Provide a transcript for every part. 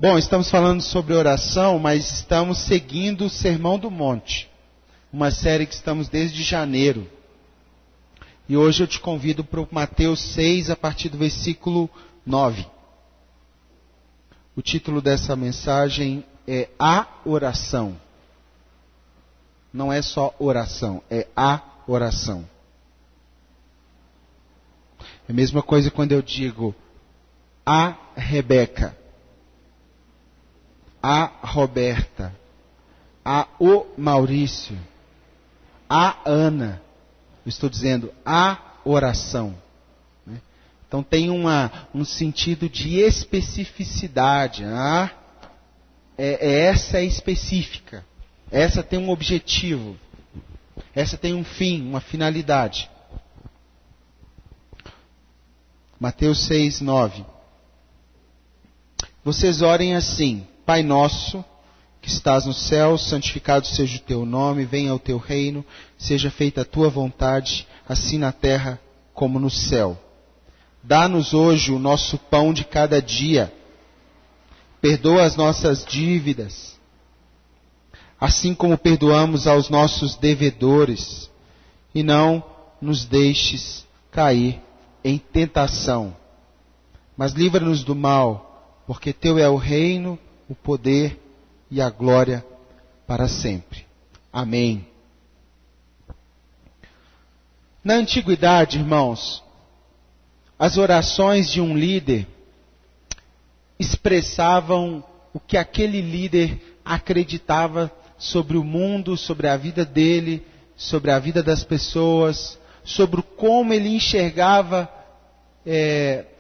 Bom, estamos falando sobre oração, mas estamos seguindo o Sermão do Monte, uma série que estamos desde janeiro. E hoje eu te convido para o Mateus 6, a partir do versículo 9. O título dessa mensagem é A Oração. Não é só oração, é a oração. É a mesma coisa quando eu digo a Rebeca, a Roberta, o Maurício, a Ana. Eu estou dizendo a oração. Então tem um sentido de especificidade. Essa é específica. Essa tem um objetivo. Essa tem um fim, uma finalidade. Mateus 6, 9. Vocês orem assim: Pai nosso, que estás no céu, santificado seja o teu nome, venha o teu reino, seja feita a tua vontade, assim na terra como no céu. Dá-nos hoje o nosso pão de cada dia. Perdoa as nossas dívidas, assim como perdoamos aos nossos devedores, e não nos deixes cair em tentação, mas livra-nos do mal, porque teu é o reino, o poder e a glória para sempre. Amém. Na antiguidade, irmãos, as orações de um líder expressavam o que aquele líder acreditava sobre o mundo, sobre a vida dele, sobre a vida das pessoas, sobre como ele enxergava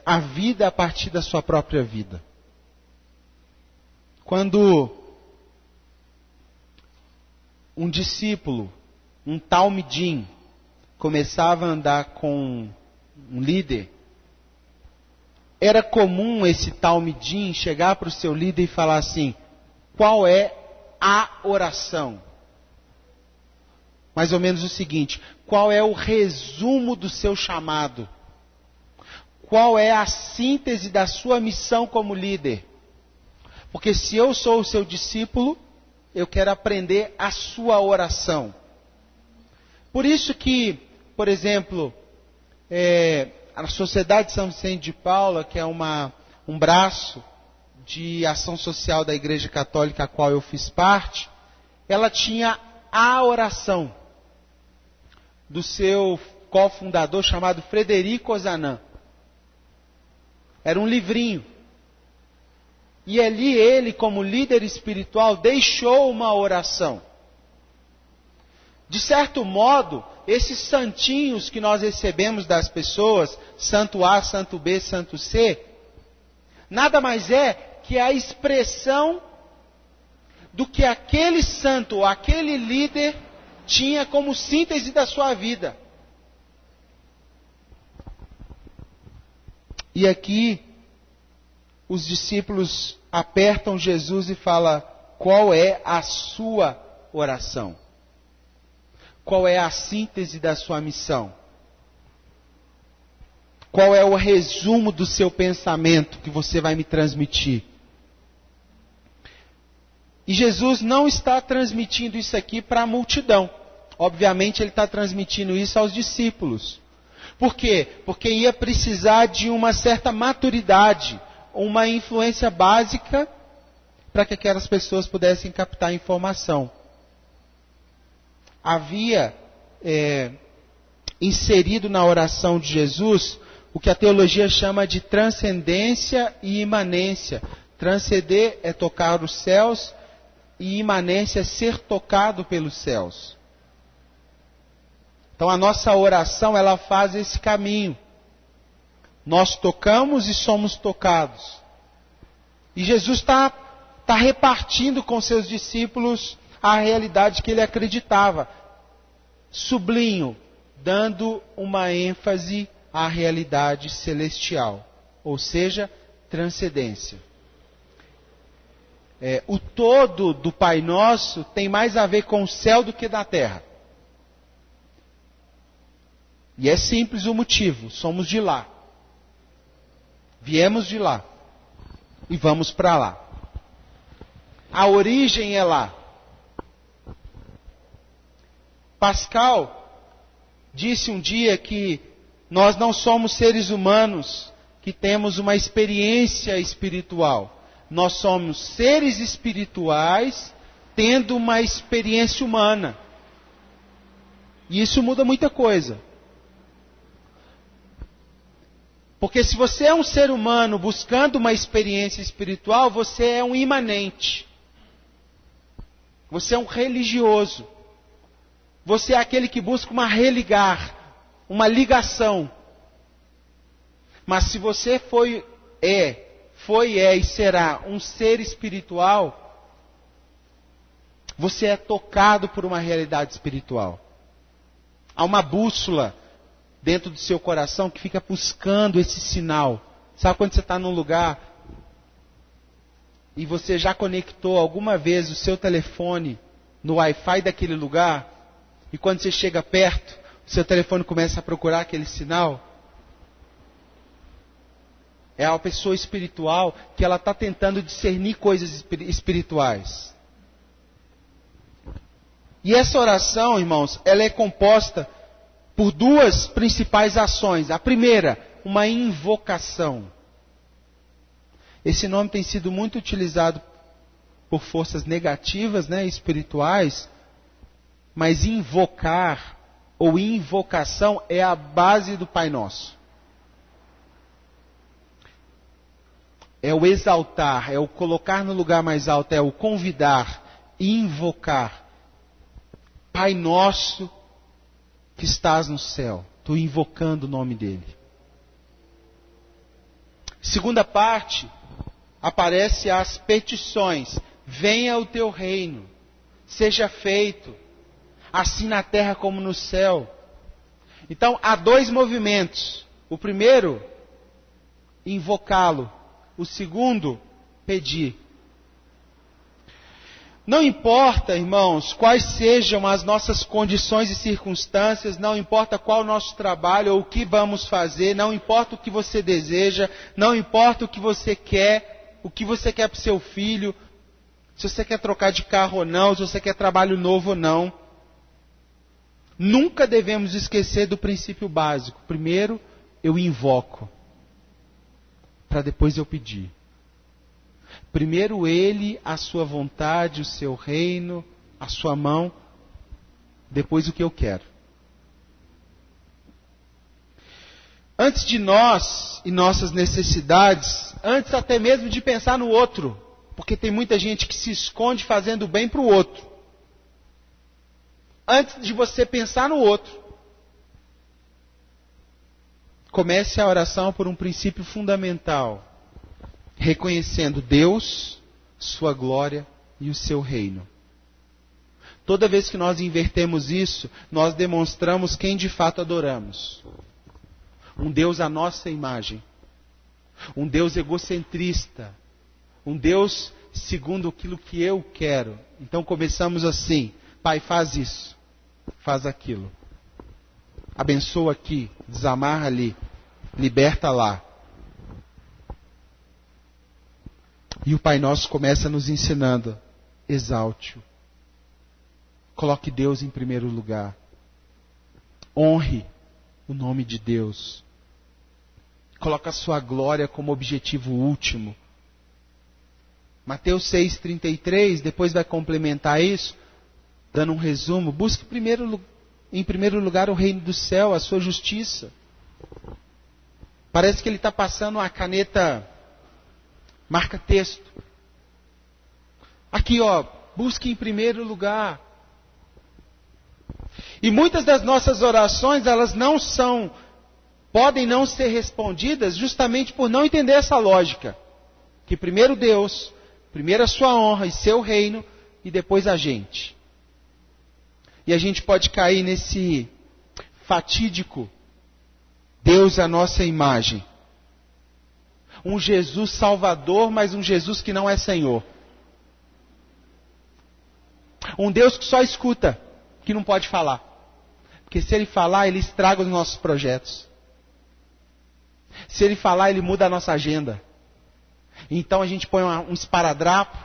a vida a partir da sua própria vida. Quando um discípulo, um talmidim, começava a andar com um líder, era comum esse talmidim chegar para o seu líder e falar assim: qual é a oração? Mais ou menos o seguinte: qual é o resumo do seu chamado? Qual é a síntese da sua missão como líder? Porque se eu sou o seu discípulo, eu quero aprender a sua oração. Por isso que, por exemplo, a Sociedade São Vicente de Paula, que é um braço de ação social da Igreja Católica a qual eu fiz parte, ela tinha a oração do seu cofundador chamado Frederico Ozanam. Era um livrinho. E ali ele, como líder espiritual, deixou uma oração. De certo modo, esses santinhos que nós recebemos das pessoas, santo A, santo B, santo C, nada mais é que a expressão do que aquele santo ou aquele líder tinha como síntese da sua vida. E aqui os discípulos apertam Jesus e falam: qual é a sua oração? Qual é a síntese da sua missão? Qual é o resumo do seu pensamento que você vai me transmitir? E Jesus não está transmitindo isso aqui para a multidão. Obviamente ele está transmitindo isso aos discípulos. Por quê? Porque ia precisar de uma certa maturidade, uma influência básica para que aquelas pessoas pudessem captar a informação. Havia inserido na oração de Jesus o que a teologia chama de transcendência e imanência. Transcender é tocar os céus e imanência é ser tocado pelos céus. Então a nossa oração, ela faz esse caminho. Nós tocamos e somos tocados. E Jesus está repartindo com seus discípulos a realidade que ele acreditava. Sublinho, dando uma ênfase à realidade celestial, ou seja, transcendência. O todo do Pai Nosso tem mais a ver com o céu do que da terra. E é simples o motivo, somos de lá. Viemos de lá e vamos para lá. A origem é lá. Pascal disse um dia que nós não somos seres humanos que temos uma experiência espiritual. Nós somos seres espirituais tendo uma experiência humana. E isso muda muita coisa. Porque se você é um ser humano buscando uma experiência espiritual, você é um imanente. Você é um religioso. Você é aquele que busca uma religar, uma ligação. Mas se você foi e será um ser espiritual, você é tocado por uma realidade espiritual. Há uma bússola dentro do seu coração que fica buscando esse sinal. Sabe quando você está num lugar e você já conectou alguma vez o seu telefone no Wi-Fi daquele lugar, e quando você chega perto, o seu telefone começa a procurar aquele sinal? É a pessoa espiritual que ela está tentando discernir coisas espirituais. E essa oração, irmãos, ela é composta por duas principais ações. A primeira, uma invocação. Esse nome tem sido muito utilizado por forças negativas, espirituais, mas invocar ou invocação é a base do Pai Nosso. É o exaltar, é o colocar no lugar mais alto, é o convidar, invocar. Pai Nosso que estás no céu. Estou invocando o nome dele. Segunda parte, aparece as petições. Venha o teu reino, seja feito, assim na terra como no céu. Então, há dois movimentos. O primeiro, invocá-lo. O segundo, pedir. Não importa, irmãos, quais sejam as nossas condições e circunstâncias, não importa qual o nosso trabalho ou o que vamos fazer, não importa o que você deseja, não importa o que você quer para o seu filho, se você quer trocar de carro ou não, se você quer trabalho novo ou não. Nunca devemos esquecer do princípio básico. Primeiro, eu invoco, para depois eu pedir. Primeiro ele, a sua vontade, o seu reino, a sua mão, depois o que eu quero. Antes de nós e nossas necessidades, antes até mesmo de pensar no outro, porque tem muita gente que se esconde fazendo bem para o outro. Antes de você pensar no outro, comece a oração por um princípio fundamental. Reconhecendo Deus, sua glória e o seu reino. Toda vez que nós invertemos isso, nós demonstramos quem de fato adoramos. Um Deus à nossa imagem. Um Deus egocentrista. Um Deus segundo aquilo que eu quero. Então começamos assim. Pai, faz isso. Faz aquilo. Abençoa aqui. Desamarra ali. Liberta lá. E o Pai Nosso começa nos ensinando. Exalte-o. Coloque Deus em primeiro lugar. Honre o nome de Deus. Coloque a sua glória como objetivo último. Mateus 6,33, depois vai complementar isso, dando um resumo. Busque em primeiro lugar o reino do céu, a sua justiça. Parece que ele está passando a caneta marca-texto. Aqui, busque em primeiro lugar. E muitas das nossas orações, elas podem não ser respondidas justamente por não entender essa lógica. Que primeiro Deus, primeiro a sua honra e seu reino, e depois a gente. E a gente pode cair nesse fatídico Deus à nossa imagem. Um Jesus salvador, mas um Jesus que não é Senhor. Um Deus que só escuta, que não pode falar. Porque se Ele falar, Ele estraga os nossos projetos. Se Ele falar, Ele muda a nossa agenda. Então a gente põe um esparadrapo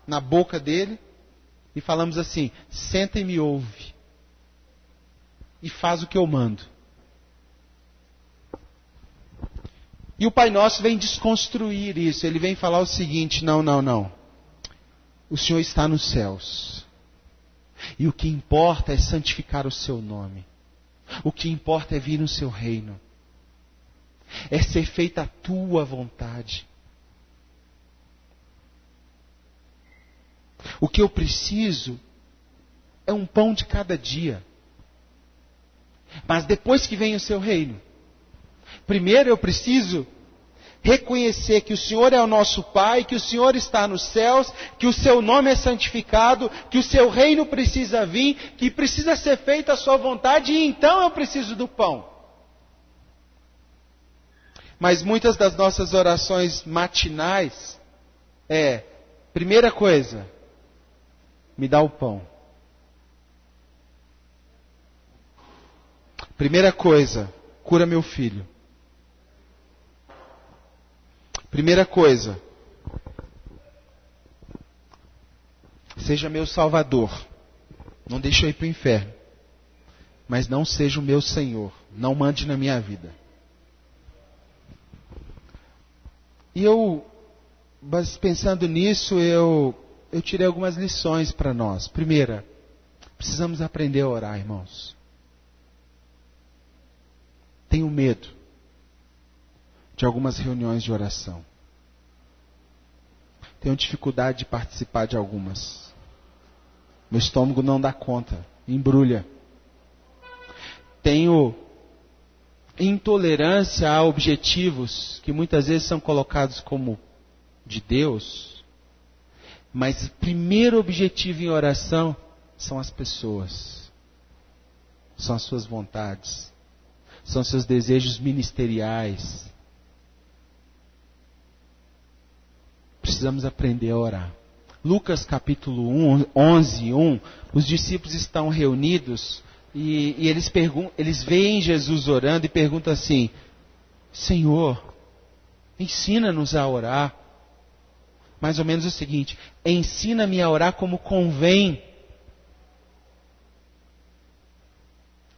na boca dele e falamos assim: senta e me ouve. E faz o que eu mando. E o Pai Nosso vem desconstruir isso. Ele vem falar o seguinte: não. O Senhor está nos céus. E o que importa é santificar o seu nome. O que importa é vir no seu reino. É ser feita a tua vontade. O que eu preciso é um pão de cada dia. Mas depois que vem o seu reino, primeiro eu preciso reconhecer que o Senhor é o nosso Pai, que o Senhor está nos céus, que o seu nome é santificado, que o seu reino precisa vir, que precisa ser feita a sua vontade, e então eu preciso do pão. Mas muitas das nossas orações matinais primeira coisa, me dá o pão. Primeira coisa, cura meu filho. Primeira coisa, seja meu salvador. Não deixe eu ir para o inferno. Mas não seja o meu Senhor. Não mande na minha vida. E pensando nisso, eu tirei algumas lições para nós. Primeira, precisamos aprender a orar, irmãos. Tenho medo de algumas reuniões de oração. Tenho dificuldade de participar de algumas. Meu estômago não dá conta, embrulha. Tenho intolerância a objetivos que muitas vezes são colocados como de Deus. Mas o primeiro objetivo em oração são as pessoas. São as suas vontades. São seus desejos ministeriais. Precisamos aprender a orar. Lucas capítulo 11, 1, os discípulos estão reunidos e eles veem Jesus orando e perguntam assim: Senhor, ensina-nos a orar. Mais ou menos o seguinte: ensina-me a orar como convém.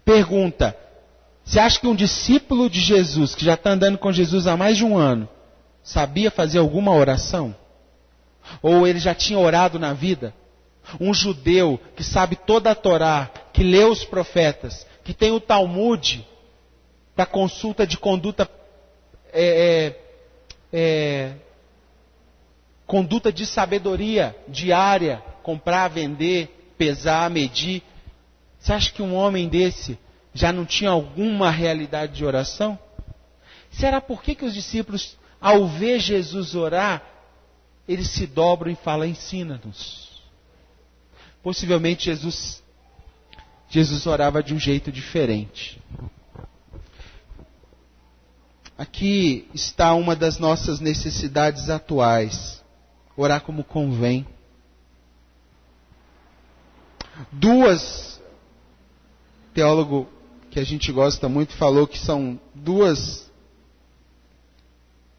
Pergunta: você acha que um discípulo de Jesus, que já está andando com Jesus há mais de um ano, sabia fazer alguma oração? Ou ele já tinha orado na vida? Um judeu que sabe toda a Torá, que lê os profetas, que tem o Talmud para consulta de conduta, conduta de sabedoria diária, comprar, vender, pesar, medir. Você acha que um homem desse já não tinha alguma realidade de oração? Será por que os discípulos, ao ver Jesus orar, eles se dobram e falam: ensina-nos? Possivelmente Jesus orava de um jeito diferente. Aqui está uma das nossas necessidades atuais: orar como convém. Teólogo que a gente gosta muito falou que são duas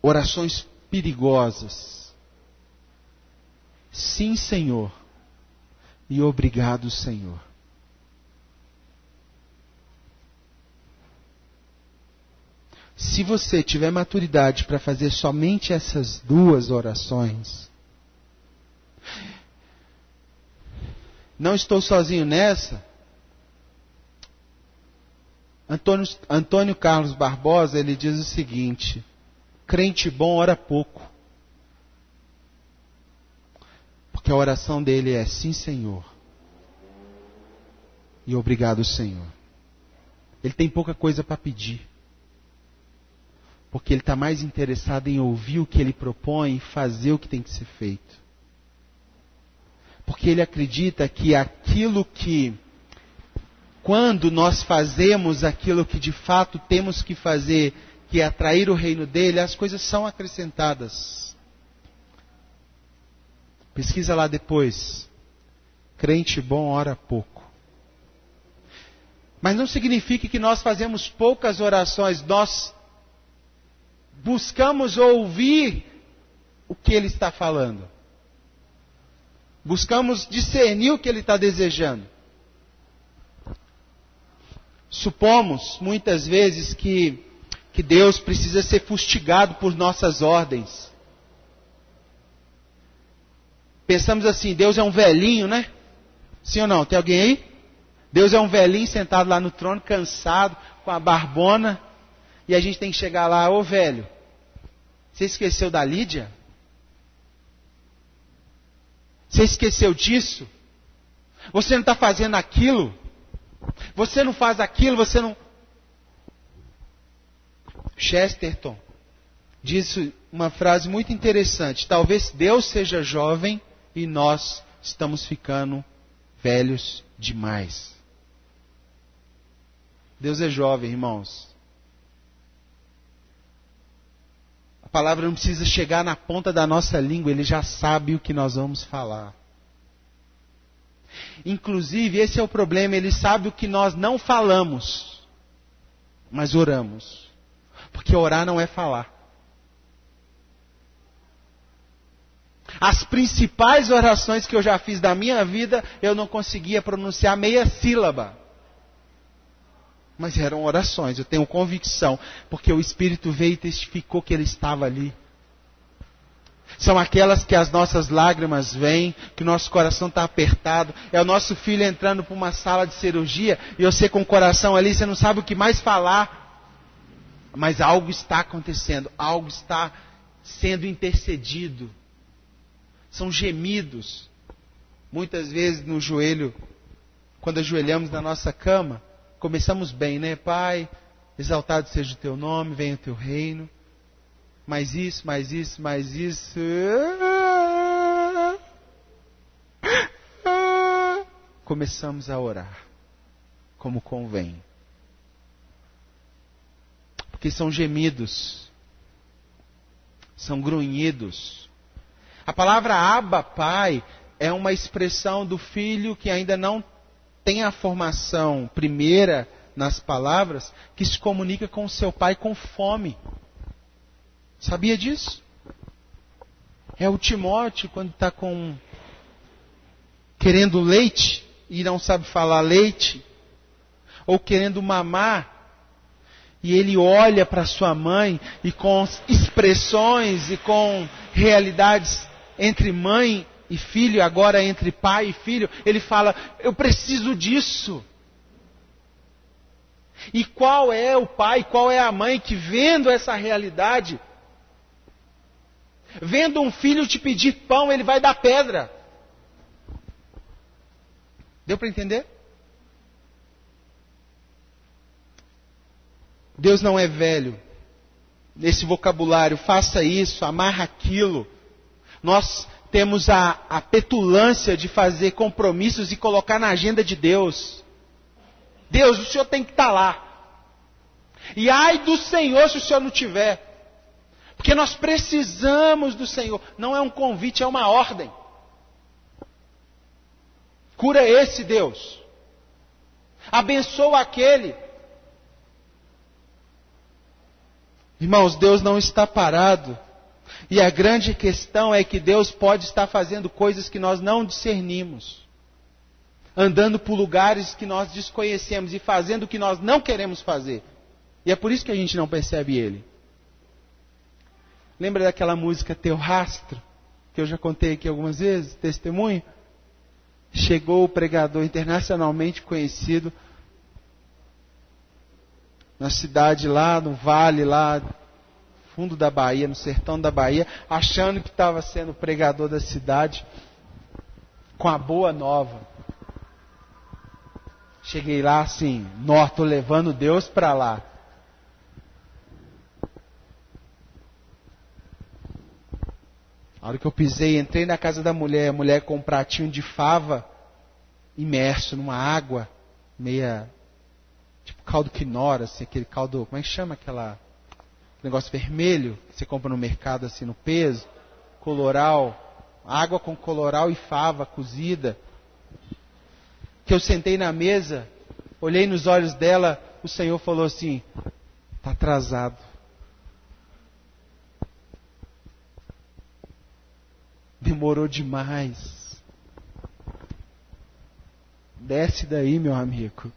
orações perigosas. Sim, Senhor, e obrigado, Senhor. Se você tiver maturidade para fazer somente essas duas orações, não estou sozinho nessa. Antônio Carlos Barbosa, ele diz o seguinte: crente bom ora pouco. Porque a oração dele é: sim, Senhor, e obrigado, Senhor. Ele tem pouca coisa para pedir. Porque ele está mais interessado em ouvir o que ele propõe e fazer o que tem que ser feito. Porque ele acredita que quando nós fazemos aquilo que de fato temos que fazer, que é atrair o reino dele, as coisas são acrescentadas. Pesquisa lá depois. Crente bom ora pouco. Mas não significa que nós fazemos poucas orações. Nós buscamos ouvir o que ele está falando. Buscamos discernir o que Ele está desejando. Supomos, muitas vezes, que Deus precisa ser fustigado por nossas ordens. Pensamos assim, Deus é um velhinho, né? Sim ou não? Tem alguém aí? Deus é um velhinho sentado lá no trono, cansado, com a barbona. E a gente tem que chegar lá, ô velho, você esqueceu da Lídia? Você esqueceu disso? Você não está fazendo aquilo? Você não faz aquilo, você não... Chesterton disse uma frase muito interessante. Talvez Deus seja jovem e nós estamos ficando velhos demais. Deus é jovem, irmãos. A palavra não precisa chegar na ponta da nossa língua, Ele já sabe o que nós vamos falar. Inclusive, esse é o problema, Ele sabe o que nós não falamos, mas oramos. Porque orar não é falar. As principais orações que eu já fiz da minha vida, eu não conseguia pronunciar meia sílaba. Mas eram orações, eu tenho convicção, porque o Espírito veio e testificou que Ele estava ali. São aquelas que as nossas lágrimas vêm, que o nosso coração está apertado. É o nosso filho entrando para uma sala de cirurgia, e você com o coração ali, você não sabe o que mais falar. Mas algo está acontecendo, algo está sendo intercedido. São gemidos. Muitas vezes no joelho, quando ajoelhamos na nossa cama, começamos bem, né? Pai, exaltado seja o teu nome, venha o teu reino. Mais isso, mais isso, mais isso. Começamos a orar, como convém. Porque são gemidos, são grunhidos. A palavra Abba, Pai, é uma expressão do filho que ainda não tem a formação primeira nas palavras, que se comunica com o seu pai com fome. Sabia disso? É o Timóteo quando está querendo leite e não sabe falar leite, ou querendo mamar, e ele olha para sua mãe e com expressões e com realidades entre mãe e filho, agora entre pai e filho, ele fala, eu preciso disso. E qual é o pai, qual é a mãe que vendo essa realidade, vendo um filho te pedir pão, ele vai dar pedra? Deu para entender? Deus não é velho. Nesse vocabulário, faça isso, amarra aquilo. Nós temos a petulância de fazer compromissos e colocar na agenda de Deus. Deus, o Senhor tem que estar lá. E ai do Senhor se o Senhor não tiver. Porque nós precisamos do Senhor. Não é um convite, é uma ordem. Cura esse, Deus. Abençoa aquele. Irmãos, Deus não está parado. E a grande questão é que Deus pode estar fazendo coisas que nós não discernimos. Andando por lugares que nós desconhecemos e fazendo o que nós não queremos fazer. E é por isso que a gente não percebe Ele. Lembra daquela música Teu Rastro? Que eu já contei aqui algumas vezes, testemunho? Chegou o pregador internacionalmente conhecido na cidade lá, no vale lá, fundo da Bahia, no sertão da Bahia, achando que estava sendo o pregador da cidade, com a boa nova. Cheguei lá assim, estou levando Deus para lá. A hora que eu pisei, entrei na casa da mulher, a mulher com um pratinho de fava, imerso numa água, meia, tipo caldo quinora, assim, aquele caldo, como é que chama aquela, negócio vermelho, que você compra no mercado assim no peso, coloral, água com coloral e fava cozida. Que eu sentei na mesa, olhei nos olhos dela, o Senhor falou assim, está atrasado. Demorou demais. Desce daí, meu amigo.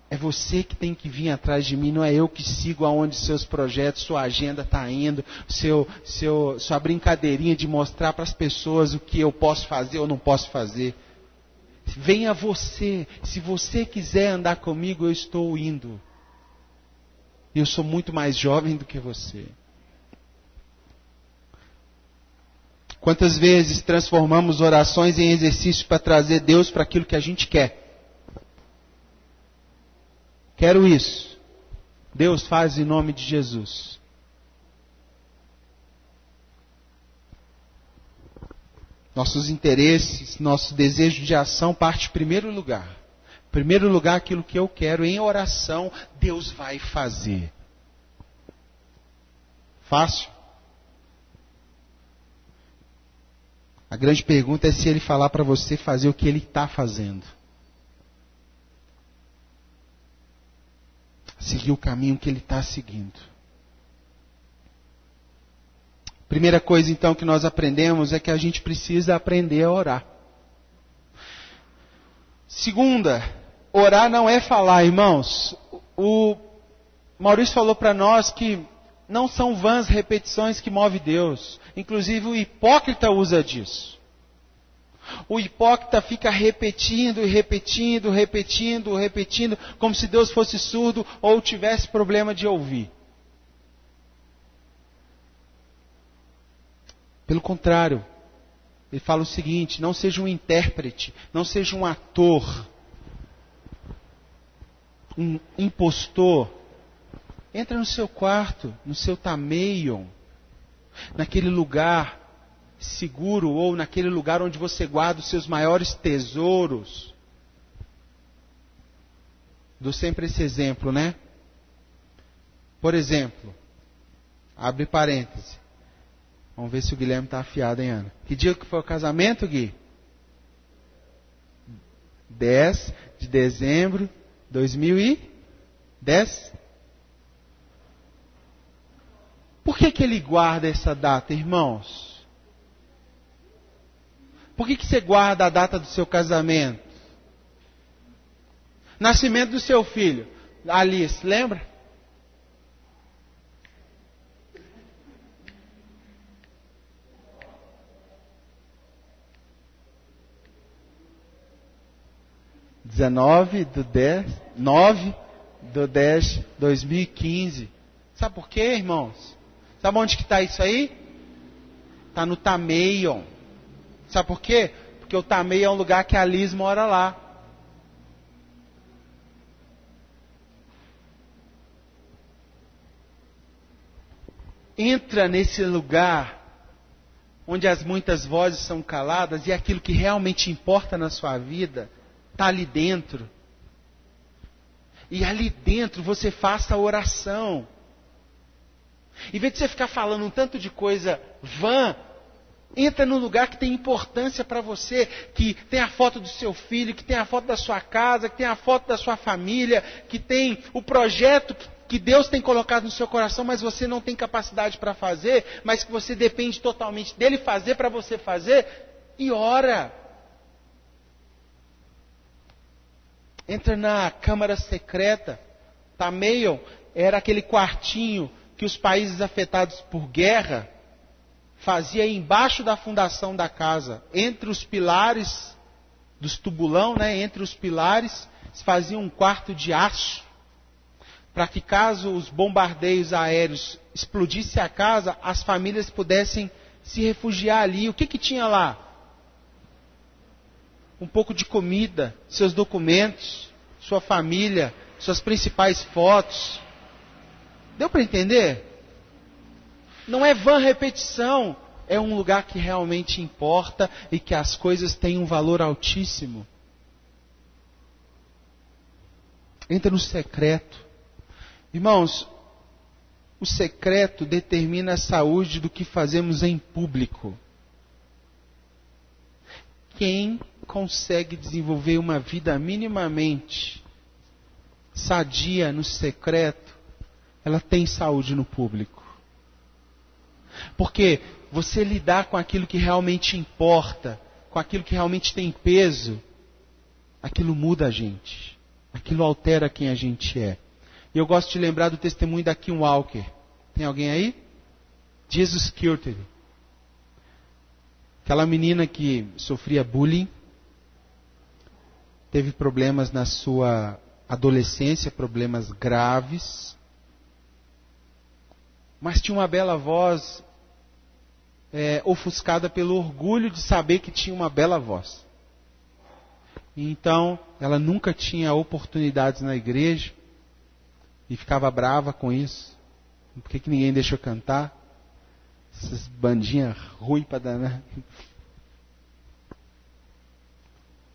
É você que tem que vir atrás de mim, não é eu que sigo aonde seus projetos, sua agenda está indo, sua brincadeirinha de mostrar para as pessoas o que eu posso fazer ou não posso fazer. Venha você, se você quiser andar comigo, eu estou indo. Eu sou muito mais jovem do que você. Quantas vezes transformamos orações em exercício para trazer Deus para aquilo que a gente quer? Quero isso. Deus faz em nome de Jesus. Nossos interesses, nosso desejo de ação parte em primeiro lugar. Em primeiro lugar, aquilo que eu quero em oração, Deus vai fazer. Fácil? A grande pergunta é se Ele falar para você fazer o que Ele está fazendo. Seguir o caminho que Ele está seguindo. Primeira coisa, então, que nós aprendemos é que a gente precisa aprender a orar. Segunda, orar não é falar, irmãos. O Maurício falou para nós que não são vãs repetições que movem Deus. Inclusive o hipócrita usa disso. O hipócrita fica repetindo, como se Deus fosse surdo ou tivesse problema de ouvir. Pelo contrário, ele fala o seguinte: não seja um intérprete, não seja um ator, um impostor. Entra no seu quarto, no seu tameion, naquele lugar seguro ou naquele lugar onde você guarda os seus maiores tesouros. Dou sempre esse exemplo, né? Por exemplo, abre parêntese. Vamos ver se o Guilherme está afiado, hein, Ana? Que dia que foi o casamento, Gui? 10 de dezembro de 2010. Por que ele guarda essa data, irmãos? Por que você guarda a data do seu casamento? Nascimento do seu filho, Alice, lembra? (9/10/2015). Sabe por quê, irmãos? Sabe onde que está isso aí? Está no tameion. Sabe por quê? Porque o tameion é um lugar que a Liz mora lá. Entra nesse lugar onde as muitas vozes são caladas e aquilo que realmente importa na sua vida está ali dentro. E ali dentro você faça a oração. Em vez de você ficar falando um tanto de coisa vã, entra num lugar que tem importância para você, que tem a foto do seu filho, que tem a foto da sua casa, que tem a foto da sua família, que tem o projeto que Deus tem colocado no seu coração, mas você não tem capacidade para fazer, mas que você depende totalmente dele fazer para você fazer, e ora. Entra na câmara secreta. Tameion era aquele quartinho que os países afetados por guerra fazia embaixo da fundação da casa, entre os pilares dos tubulão, né, entre os pilares, se fazia um quarto de aço, para que caso os bombardeios aéreos explodissem a casa, as famílias pudessem se refugiar ali. O que tinha lá? Um pouco de comida, seus documentos, sua família, suas principais fotos. Deu para entender? Não é vã repetição, é um lugar que realmente importa e que as coisas têm um valor altíssimo. Entra no secreto. Irmãos, o secreto determina a saúde do que fazemos em público. Quem consegue desenvolver uma vida minimamente sadia no secreto, ela tem saúde no público. Porque você lidar com aquilo que realmente importa com aquilo que realmente tem peso, aquilo muda a gente. Aquilo altera quem a gente é. E eu gosto de lembrar do testemunho da Kim Walker. Tem alguém aí? Jesus Kilter. Aquela menina que sofria bullying, teve problemas na sua adolescência, problemas graves, mas tinha uma bela voz, ofuscada pelo orgulho de saber que tinha uma bela voz. Então, ela nunca tinha oportunidades na igreja e ficava brava com isso. Por que ninguém deixa eu cantar? Essas bandinhas ruins para danar.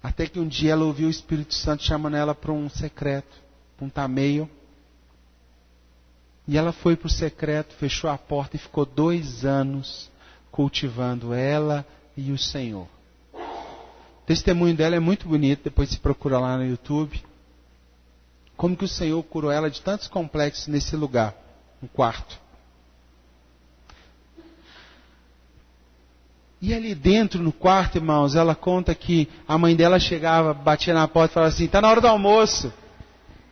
Até que um dia ela ouviu o Espírito Santo chamando ela para um secreto, para um tameio. E ela foi para o secreto, fechou a porta e ficou 2 anos cultivando ela e o Senhor. O testemunho dela é muito bonito, depois se procura lá no YouTube. Como que o Senhor curou ela de tantos complexos nesse lugar, no quarto. E ali dentro, no quarto, irmãos, ela conta que a mãe dela chegava, batia na porta e falava assim: está na hora do almoço.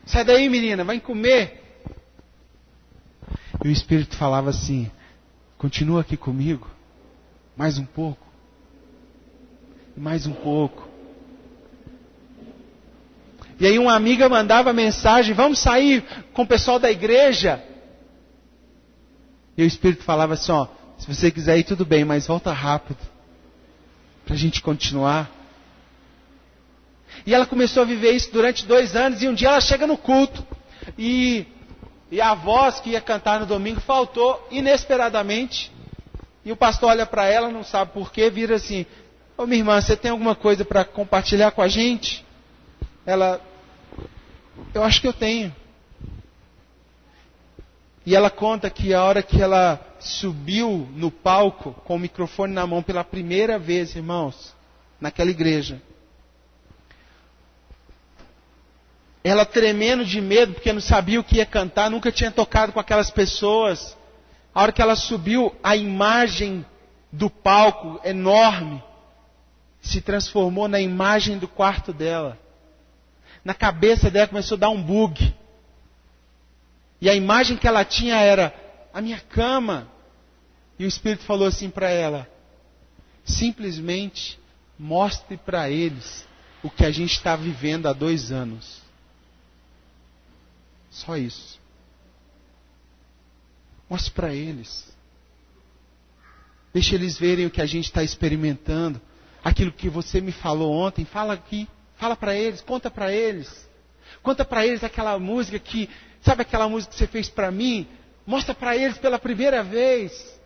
Sai daí, menina, vai comer. E o Espírito falava assim: continua aqui comigo, mais um pouco. E mais um pouco. E aí uma amiga mandava mensagem: vamos sair com o pessoal da igreja. E o Espírito falava assim: ó, se você quiser ir tudo bem, mas volta rápido, para a gente continuar. E ela começou a viver isso durante 2 anos, e um dia ela chega no culto, e a voz que ia cantar no domingo faltou inesperadamente, e o pastor olha para ela, não sabe porquê, vira assim: ô minha irmã, você tem alguma coisa para compartilhar com a gente? Ela: eu acho que eu tenho. E ela conta que a hora que ela subiu no palco com o microfone na mão pela primeira vez, irmãos, naquela igreja, ela tremendo de medo porque não sabia o que ia cantar, nunca tinha tocado com aquelas pessoas. A hora que ela subiu, a imagem do palco enorme se transformou na imagem do quarto dela. Na cabeça dela começou a dar um bug. E a imagem que ela tinha era a minha cama. E o Espírito falou assim para ela: simplesmente mostre para eles o que a gente está vivendo há 2 anos. Só isso. Mostre para eles. Deixe eles verem o que a gente está experimentando. Aquilo que você me falou ontem, fala aqui. Fala para eles, conta para eles. Conta para eles aquela música que... Sabe aquela música que você fez para mim? Mostra para eles pela primeira vez.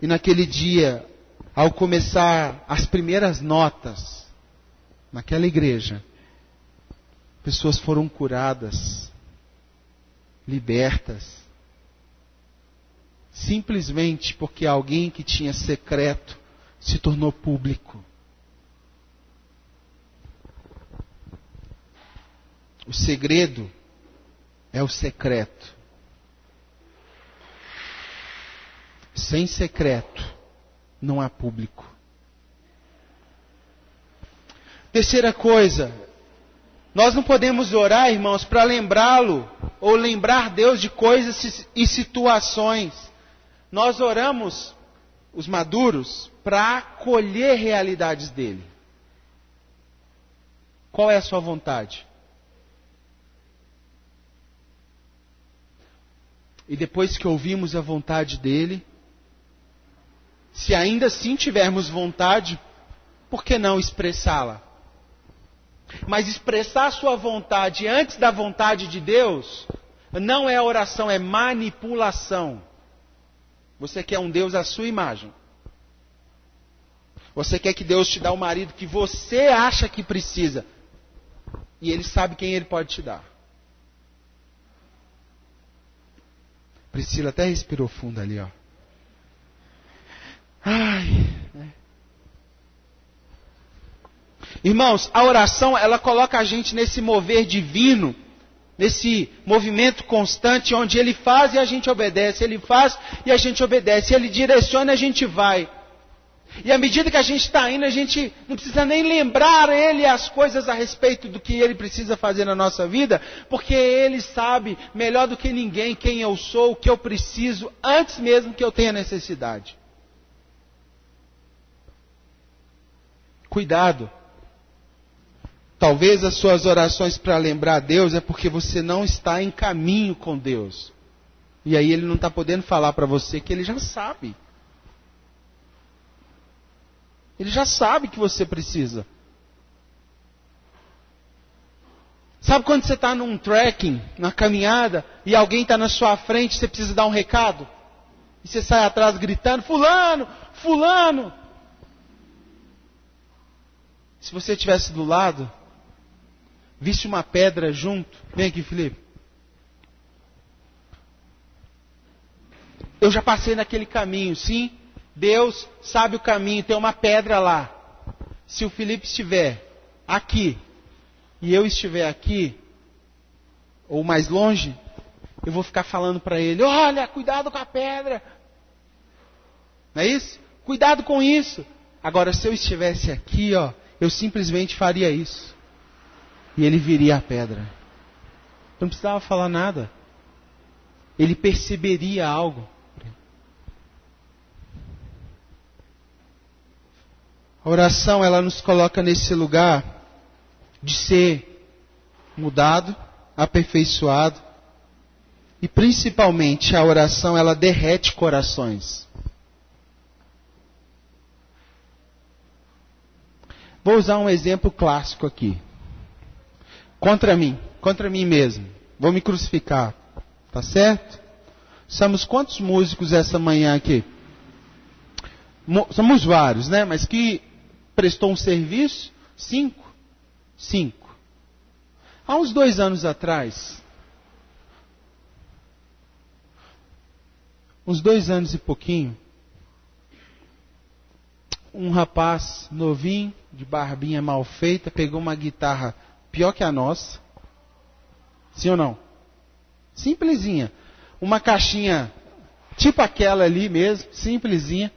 E naquele dia, ao começar as primeiras notas, naquela igreja, pessoas foram curadas, libertas, simplesmente porque alguém que tinha secreto se tornou público. O segredo é o secreto. Sem secreto não há público. Terceira coisa, nós não podemos orar, irmãos, para lembrá-lo ou lembrar Deus de coisas e situações. Nós oramos, os maduros, para acolher realidades dele. Qual é a sua vontade? E depois que ouvimos a vontade dele, se ainda assim tivermos vontade, por que não expressá-la? Mas expressar a sua vontade antes da vontade de Deus não é oração, é manipulação. Você quer um Deus à sua imagem. Você quer que Deus te dê o marido que você acha que precisa. E Ele sabe quem Ele pode te dar. Priscila até respirou fundo ali, ó. Ai. Irmãos, a oração, ela coloca a gente nesse mover divino, nesse movimento constante, onde Ele faz e a gente obedece, Ele faz e a gente obedece, Ele direciona e a gente vai. E à medida que a gente está indo, a gente não precisa nem lembrar Ele as coisas a respeito do que Ele precisa fazer na nossa vida, porque Ele sabe melhor do que ninguém quem eu sou, o que eu preciso, antes mesmo que eu tenha necessidade. Cuidado. Talvez as suas orações para lembrar Deus é porque você não está em caminho com Deus. E aí Ele não está podendo falar para você que Ele já sabe. Ele já sabe que você precisa. Sabe quando você está num trekking, na caminhada, e alguém está na sua frente, você precisa dar um recado? E você sai atrás gritando, fulano, fulano. Se você estivesse do lado, visse uma pedra junto. Vem aqui, Felipe. Eu já passei naquele caminho, sim. Deus sabe o caminho, tem uma pedra lá. Se o Felipe estiver aqui e eu estiver aqui, ou mais longe, eu vou ficar falando para ele, olha, cuidado com a pedra. Não é isso? Cuidado com isso. Agora, se eu estivesse aqui, ó, eu simplesmente faria isso. E ele viria a pedra. Eu não precisava falar nada. Ele perceberia algo. A oração, ela nos coloca nesse lugar de ser mudado, aperfeiçoado. E principalmente a oração, ela derrete corações. Vou usar um exemplo clássico aqui. Contra mim mesmo. Vou me crucificar. Tá certo? Somos quantos músicos essa manhã aqui? Somos vários, né? Mas que prestou um serviço? 5. Há uns 2 anos atrás, uns 2 anos e pouquinho, um rapaz novinho, de barbinha mal feita, pegou uma guitarra pior que a nossa. Sim ou não? Simplesinha. Uma caixinha tipo aquela ali mesmo, simplesinha.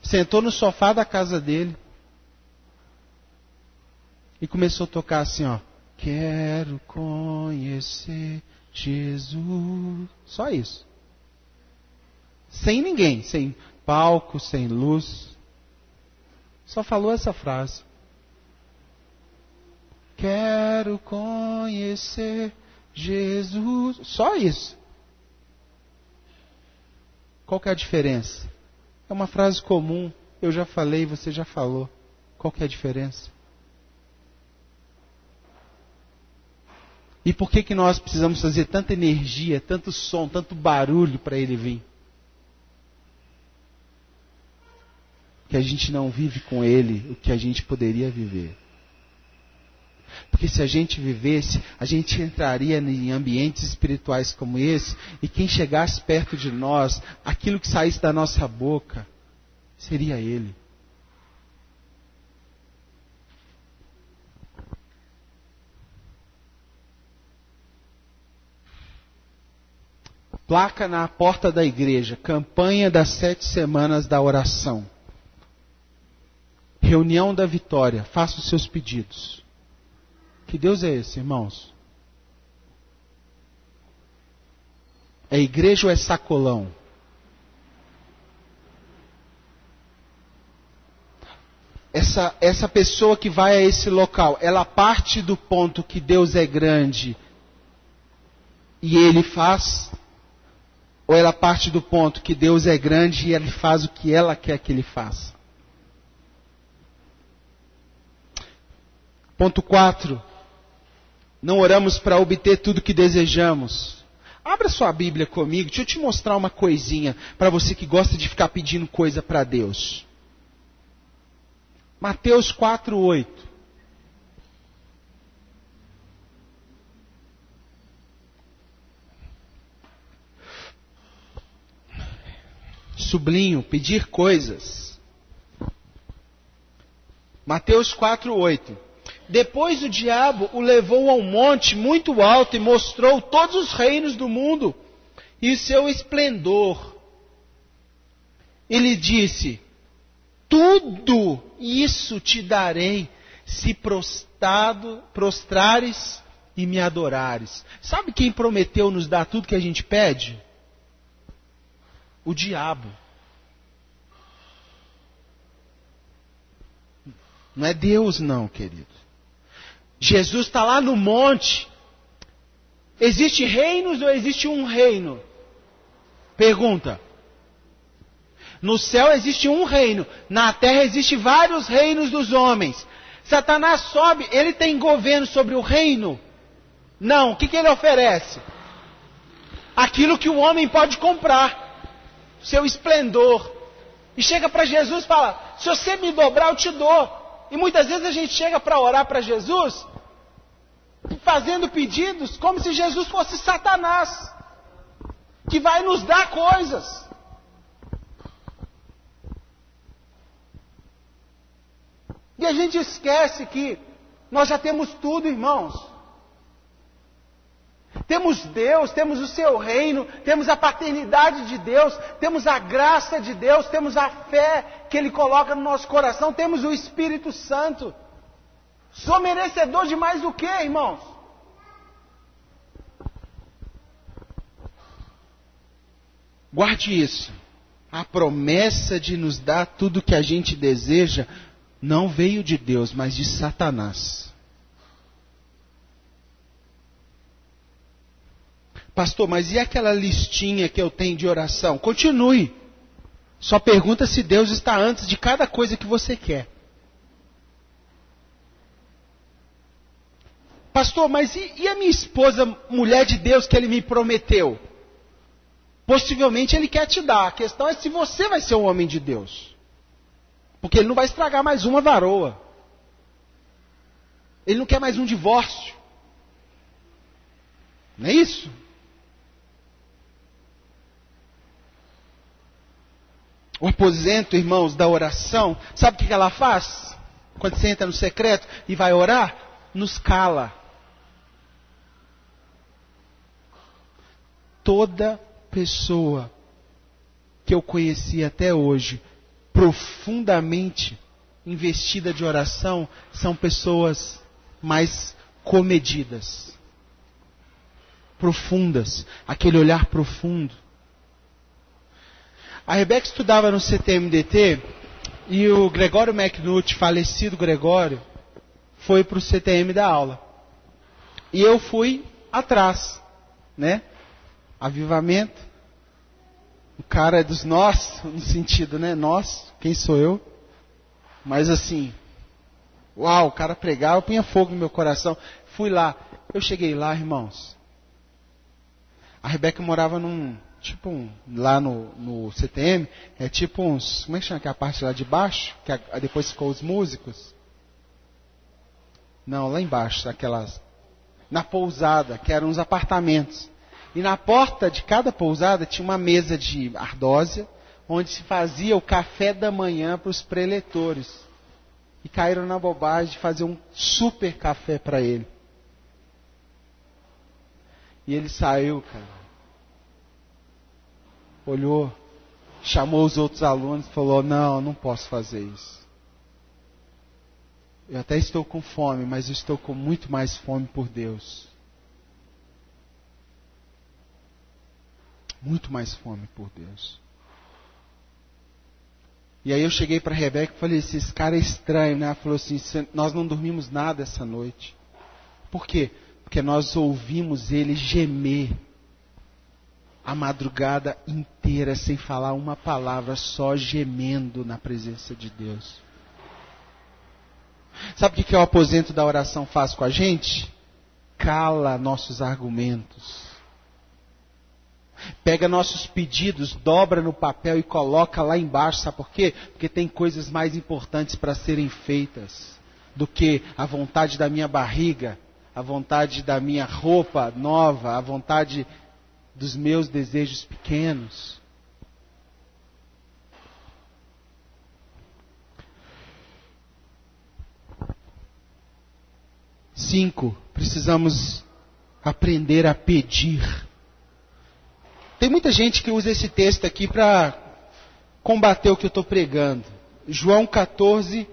Sentou no sofá da casa dele e começou a tocar assim, ó. Quero conhecer Jesus. Só isso. Sem ninguém, sem palco, sem luz. Só falou essa frase. Quero conhecer Jesus. Só isso. Qual que é a diferença? É uma frase comum. Eu já falei, você já falou. Qual que é a diferença? E por que nós precisamos fazer tanta energia, tanto som, tanto barulho para ele vir? Que a gente não vive com ele o que a gente poderia viver. Porque se a gente vivesse, a gente entraria em ambientes espirituais como esse, e quem chegasse perto de nós, aquilo que saísse da nossa boca, seria ele. Placa na porta da igreja, campanha das 7 semanas da oração. Reunião da vitória, faça os seus pedidos. Que Deus é esse, irmãos? É igreja ou é sacolão? Essa pessoa que vai a esse local, ela parte do ponto que Deus é grande e Ele faz? Ou ela parte do ponto que Deus é grande e Ele faz o que ela quer que Ele faça? Ponto 4. Não oramos para obter tudo que desejamos. Abra sua Bíblia comigo, deixa eu te mostrar uma coisinha para você que gosta de ficar pedindo coisa para Deus. Mateus 4:8. Sublinho, pedir coisas. Mateus 4:8. Depois o diabo o levou a um monte muito alto e mostrou todos os reinos do mundo e o seu esplendor. Ele disse: tudo isso te darei, se prostrares e me adorares. Sabe quem prometeu nos dar tudo que a gente pede? O diabo. Não é Deus não, querido. Jesus está lá no monte. Existe reinos ou existe um reino? Pergunta. No céu existe um reino. Na terra existe vários reinos dos homens. Satanás sobe, ele tem governo sobre o reino? Não. O que ele oferece? Aquilo que o homem pode comprar. Seu esplendor. E chega para Jesus e fala, se você me dobrar eu te dou. E muitas vezes a gente chega para orar para Jesus, fazendo pedidos como se Jesus fosse Satanás, que vai nos dar coisas. E a gente esquece que nós já temos tudo, irmãos. Temos Deus, temos o seu reino, temos a paternidade de Deus, temos a graça de Deus, temos a fé que Ele coloca no nosso coração, temos o Espírito Santo. Sou merecedor de mais do que, irmãos? Guarde isso. A promessa de nos dar tudo que a gente deseja não veio de Deus, mas de Satanás. Pastor, mas e aquela listinha que eu tenho de oração? Continue. Só pergunta se Deus está antes de cada coisa que você quer. Pastor, mas e a minha esposa, mulher de Deus, que Ele me prometeu? Possivelmente Ele quer te dar. A questão é se você vai ser um homem de Deus. Porque Ele não vai estragar mais uma varoa. Ele não quer mais um divórcio. Não é isso? O aposento, irmãos, da oração, sabe o que ela faz? Quando você entra no secreto e vai orar, nos cala. Toda pessoa que eu conheci até hoje, profundamente investida de oração, são pessoas mais comedidas, profundas, aquele olhar profundo. A Rebeca estudava no CTMDT e o Gregório McNutt, falecido Gregório, foi para o CTM da aula. E eu fui atrás, né? Avivamento. O cara é dos nós, no sentido, né? Nós, quem sou eu? Mas assim, uau, o cara pregava, eu punha fogo no meu coração. Fui lá. Eu cheguei lá, irmãos. A Rebeca morava lá no CTM, é tipo uns, como é que chama aquela parte lá de baixo? Que depois ficou os músicos? Não, lá embaixo, na pousada, que eram uns apartamentos. E na porta de cada pousada tinha uma mesa de ardósia, onde se fazia o café da manhã para os preletores. E caíram na bobagem de fazer um super café para ele. E ele saiu, cara. Olhou, chamou os outros alunos e falou, não posso fazer isso. Eu até estou com fome, mas eu estou com muito mais fome por Deus. Muito mais fome por Deus. E aí eu cheguei para a Rebeca e falei, esse cara é estranho, né? Ela falou assim, nós não dormimos nada essa noite. Por quê? Porque nós ouvimos ele gemer a madrugada inteira, sem falar uma palavra, só gemendo na presença de Deus. Sabe o que o aposento da oração faz com a gente? Cala nossos argumentos. Pega nossos pedidos, dobra no papel e coloca lá embaixo. Sabe por quê? Porque tem coisas mais importantes para serem feitas do que a vontade da minha barriga, a vontade da minha roupa nova, a vontade dos meus desejos pequenos. Cinco, precisamos aprender a pedir. Tem muita gente que usa esse texto aqui para combater o que eu estou pregando. João 14,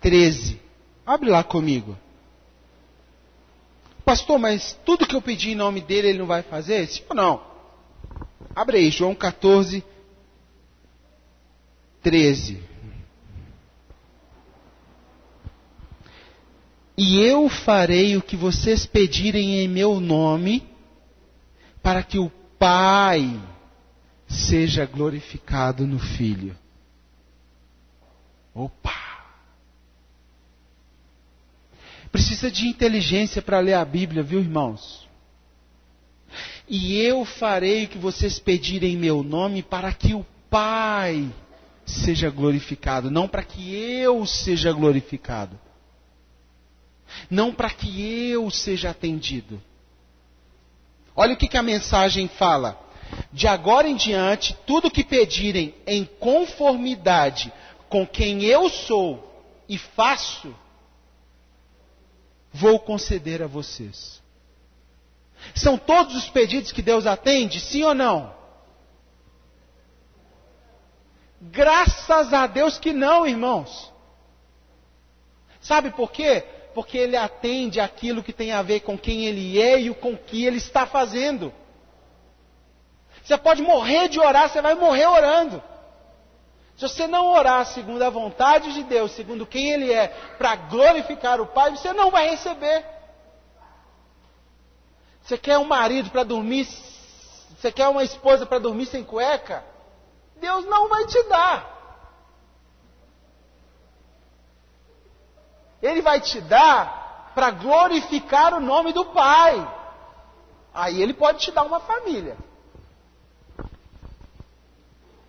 13. Abre lá comigo. Pastor, mas tudo que eu pedi em nome dele, ele não vai fazer? Sim ou não? Abre aí, João 14, 13. E eu farei o que vocês pedirem em meu nome, para que o Pai seja glorificado no Filho. Opa! Precisa de inteligência para ler a Bíblia, viu, irmãos? E eu farei o que vocês pedirem em meu nome, para que o Pai seja glorificado, não para que eu seja glorificado. Não para que eu seja atendido. Olha o que a mensagem fala. De agora em diante, tudo que pedirem em conformidade com quem eu sou e faço, vou conceder a vocês. São todos os pedidos que Deus atende? Sim ou não? Graças a Deus que não, irmãos. Sabe por quê? Porque Ele atende aquilo que tem a ver com quem Ele é e com o que Ele está fazendo. Você pode morrer de orar, você vai morrer orando. Se você não orar segundo a vontade de Deus, segundo quem Ele é, para glorificar o Pai, você não vai receber. Você quer um marido para dormir, você quer uma esposa para dormir sem cueca? Deus não vai te dar. Ele vai te dar para glorificar o nome do Pai. Aí Ele pode te dar uma família.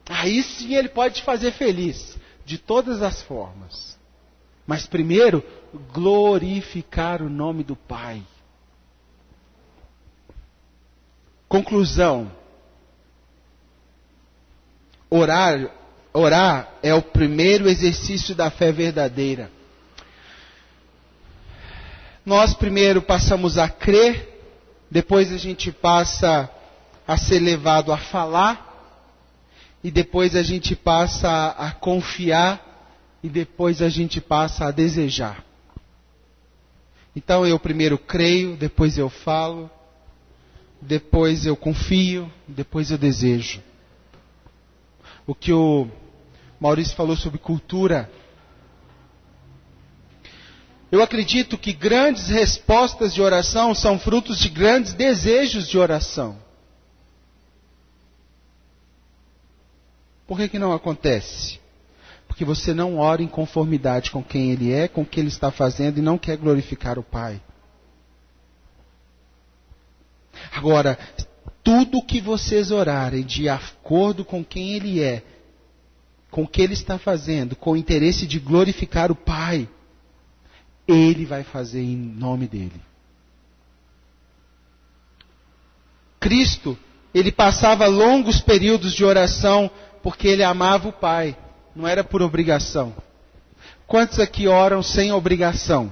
Aí sim Ele pode te fazer feliz, de todas as formas. Mas primeiro, glorificar o nome do Pai. Conclusão. Orar é o primeiro exercício da fé verdadeira. Nós primeiro passamos a crer, depois a gente passa a ser levado a falar, e depois a gente passa a confiar, e depois a gente passa a desejar. Então eu primeiro creio, depois eu falo, depois eu confio, depois eu desejo. O que o Maurício falou sobre cultura. Eu acredito que grandes respostas de oração são frutos de grandes desejos de oração. Por que não acontece? Porque você não ora em conformidade com quem Ele é, com o que Ele está fazendo e não quer glorificar o Pai. Agora, tudo que vocês orarem de acordo com quem Ele é, com o que Ele está fazendo, com o interesse de glorificar o Pai, Ele vai fazer em nome dEle. Cristo, Ele passava longos períodos de oração porque Ele amava o Pai, não era por obrigação. Quantos aqui oram sem obrigação?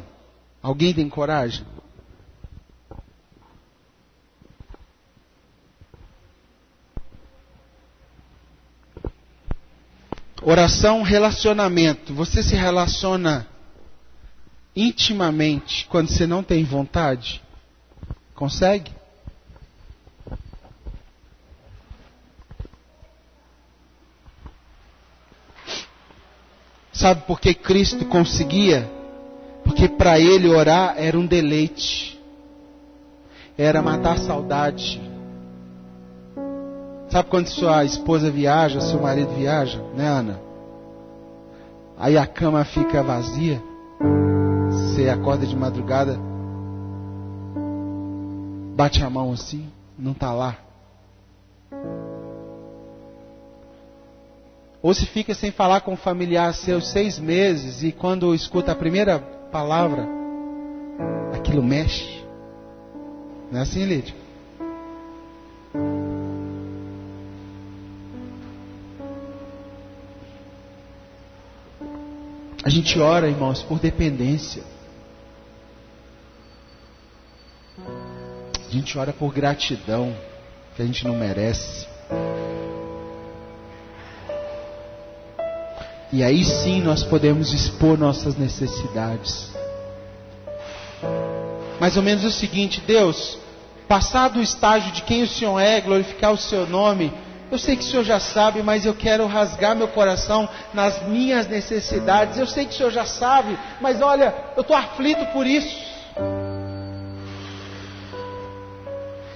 Alguém tem coragem? Oração, relacionamento. Você se relaciona intimamente quando você não tem vontade? Consegue? Sabe por que Cristo conseguia? Porque para Ele orar era um deleite. Era matar saudade. Sabe quando sua esposa viaja, seu marido viaja, né, Ana? Aí a cama fica vazia. Você acorda de madrugada, bate a mão assim, não está lá. Ou se fica sem falar com um familiar seu 6 meses e quando escuta a primeira palavra, aquilo mexe. Não é assim, Lídia? A gente ora, irmãos, por dependência. A gente ora por gratidão, que a gente não merece. E aí sim nós podemos expor nossas necessidades. Mais ou menos o seguinte: Deus, passado o estágio de quem o Senhor é, glorificar o seu nome, eu sei que o Senhor já sabe, mas eu quero rasgar meu coração nas minhas necessidades. Eu sei que o Senhor já sabe, mas olha, eu estou aflito por isso.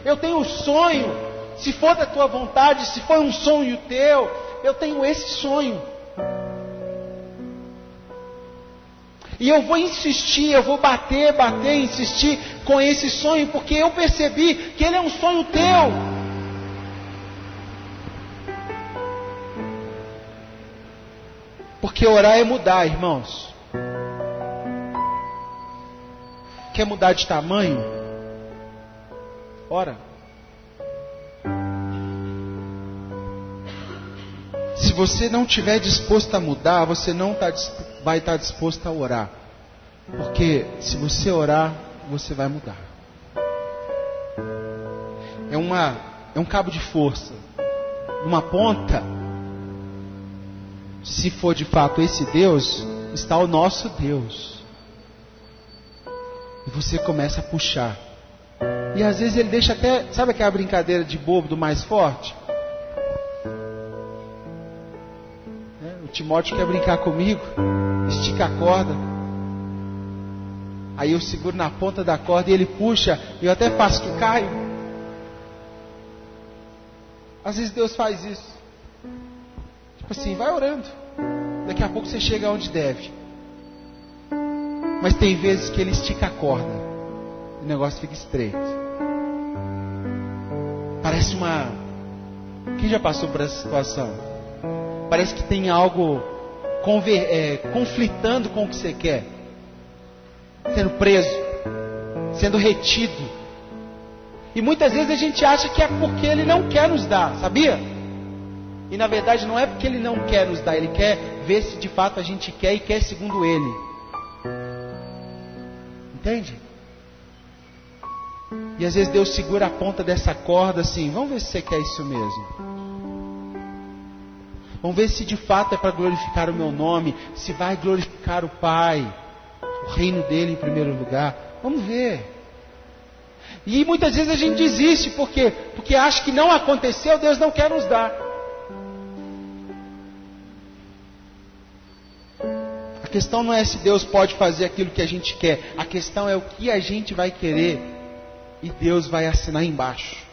Eu tenho um sonho, se for da tua vontade, se for um sonho teu, eu tenho esse sonho. E eu vou insistir, eu vou bater, insistir com esse sonho, porque eu percebi que ele é um sonho teu. Porque orar é mudar, irmãos. Quer mudar de tamanho? Ora. Se você não estiver disposto a mudar, você não vai estar disposto a orar. Porque se você orar, você vai mudar. É um cabo de força. Numa ponta, se for de fato esse Deus, está o nosso Deus. E você começa a puxar. E às vezes ele deixa até, sabe aquela brincadeira de bobo do mais forte? O Timóteo quer brincar comigo, estica a corda. Aí eu seguro na ponta da corda e ele puxa, e eu até faço que caio. Às vezes Deus faz isso. Tipo assim, vai orando. Daqui a pouco você chega onde deve. Mas tem vezes que ele estica a corda. O negócio fica estreito. Parece uma... Quem já passou por essa situação? Parece que tem algo conflitando com o que você quer. Sendo preso. Sendo retido. E muitas vezes a gente acha que é porque ele não quer nos dar, sabia? E na verdade não é porque ele não quer nos dar, ele quer ver se de fato a gente quer e quer segundo ele. Entende? E às vezes Deus segura a ponta dessa corda assim, vamos ver se você quer isso mesmo. Vamos ver se de fato é para glorificar o meu nome, se vai glorificar o Pai, o reino dele em primeiro lugar. Vamos ver. E muitas vezes a gente desiste, por quê? Porque acha que não aconteceu, Deus não quer nos dar. A questão não é se Deus pode fazer aquilo que a gente quer. A questão é o que a gente vai querer. E Deus vai assinar embaixo.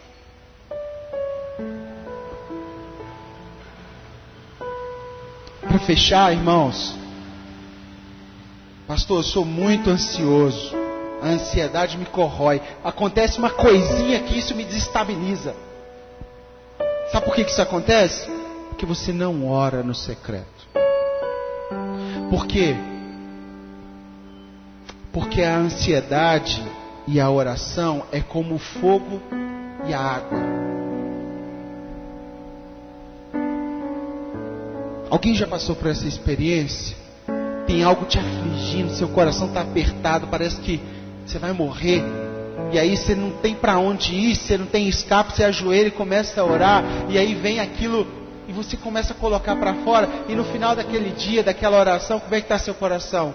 Para fechar, irmãos. Pastor, eu sou muito ansioso. A ansiedade me corrói. Acontece uma coisinha que isso me desestabiliza. Sabe por que isso acontece? Porque você não ora no secreto. Por quê? Porque a ansiedade e a oração é como o fogo e a água. Alguém já passou por essa experiência? Tem algo te afligindo, seu coração está apertado, parece que você vai morrer. E aí você não tem para onde ir, você não tem escape, você ajoelha e começa a orar. E aí vem aquilo e você começa a colocar para fora. E no final daquele dia, daquela oração, como é que está seu coração?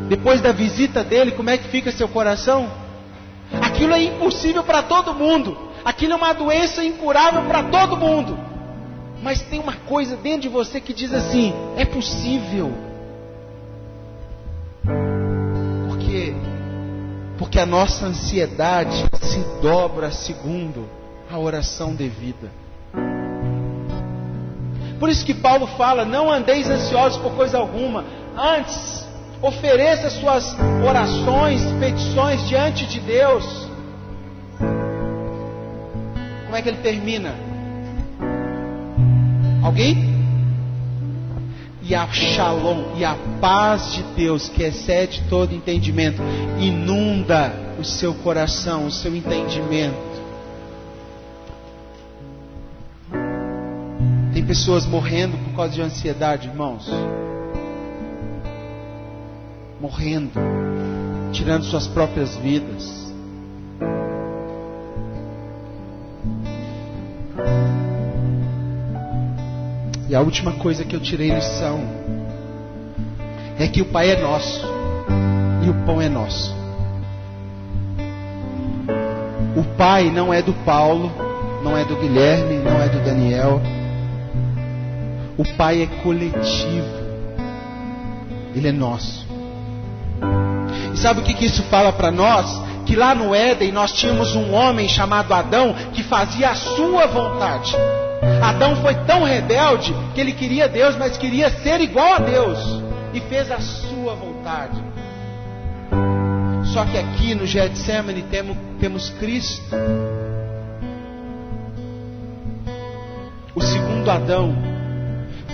Depois da visita dele, como é que fica seu coração? Aquilo é impossível para todo mundo. Aquilo é uma doença incurável para todo mundo. Mas tem uma coisa dentro de você que diz assim: é possível. Porque a nossa ansiedade se dobra segundo a oração devida. Por isso que Paulo fala: não andeis ansiosos por coisa alguma. Antes, ofereça suas orações, petições diante de Deus. Como é que ele termina? Alguém? E a shalom, e a paz de Deus, que excede todo entendimento, inunda o seu coração, o seu entendimento. Tem pessoas morrendo por causa de ansiedade, irmãos. Morrendo, tirando suas próprias vidas. E E a última coisa que eu tirei lição é que o Pai é nosso e o pão é nosso. O Pai não é do Paulo, não é do Guilherme, não é do Daniel. O Pai é coletivo. Ele é nosso. E sabe o que isso fala para nós? Que lá no Éden nós tínhamos um homem chamado Adão que fazia a sua vontade. Adão foi tão rebelde que ele queria Deus, mas queria ser igual a Deus. E fez a sua vontade. Só que aqui no Getsemane temos Cristo. O segundo Adão,